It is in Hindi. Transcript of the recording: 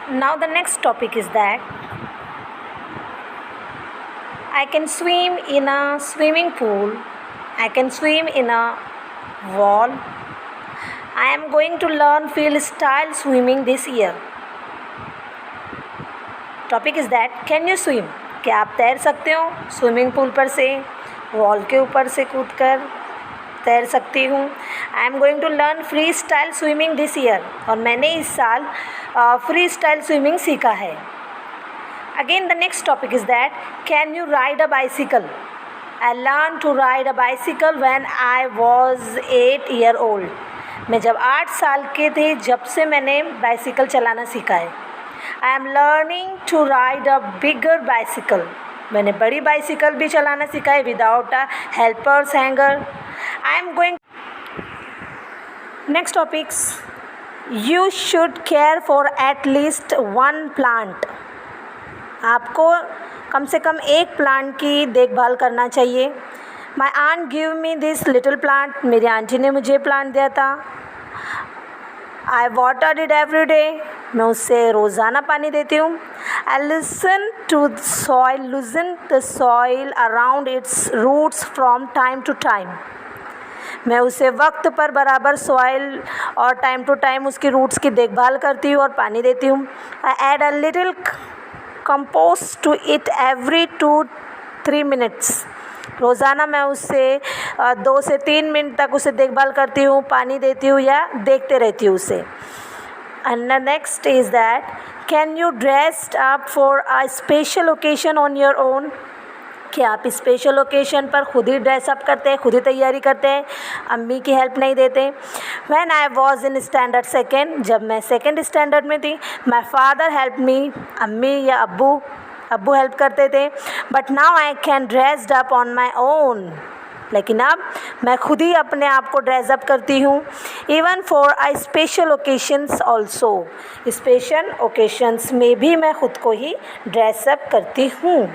Now the next topic is that I can swim in a swimming pool. I can swim in a wall. I am going to learn freestyle swimming this year. Topic is that can you swim, क्या आप तैर सकते हो स्विमिंग पूल पर से, वॉल के ऊपर से कूद कर तैर सकती हूँ. I am going to learn freestyle swimming this year, और मैंने इस साल फ्री स्टाइल स्विमिंग सीखा है. Again the next topic is that can you ride a bicycle. I learn to ride a bicycle when I was 8 years old. मैं जब 8 साल के थे जब से मैंने बाइसिकल चलाना सीखा है. I am learning to ride a bigger bicycle. मैंने बड़ी बाइसिकल भी चलाना सीखा है without a helpers hanger. I am going. Next topics, you should care for at least 1 plant. आपको कम से कम एक प्लांट की देखभाल करना चाहिए. My aunt give me this little plant. मेरी आंटी ने मुझे प्लांट दिया था. I water it every day. मैं उससे रोज़ाना पानी देती हूँ. I listen to soil, loosen the soil around its roots from time to time. मैं उसे वक्त पर बराबर सॉइल और टाइम टू टाइम उसकी रूट्स की देखभाल करती हूँ और पानी देती हूँ. I add a little compost to it every 2-3 minutes. रोज़ाना मैं उससे 2 से 3 मिनट तक उसे देखभाल करती हूँ, पानी देती हूँ या देखते रहती हूँ उसे. And the next is that can you dressed up for a special occasion on your own. क्या आप स्पेशल ओकेशन पर खुद ही ड्रेसअप करते हैं, खुद ही तैयारी करते हैं, अम्मी की हेल्प नहीं देते. When I was in standard 2nd, जब मैं 2nd स्टैंडर्ड में थी, माई फादर हेल्प मी. अम्मी या अब्बू हेल्प करते थे. But now I can dressed up on my own. लेकिन अब मैं खुद ही अपने आप को ड्रेसअप करती हूँ. Even for I special occasions also. Special occasions में भी मैं खुद को ही ड्रेसअप करती हूँ.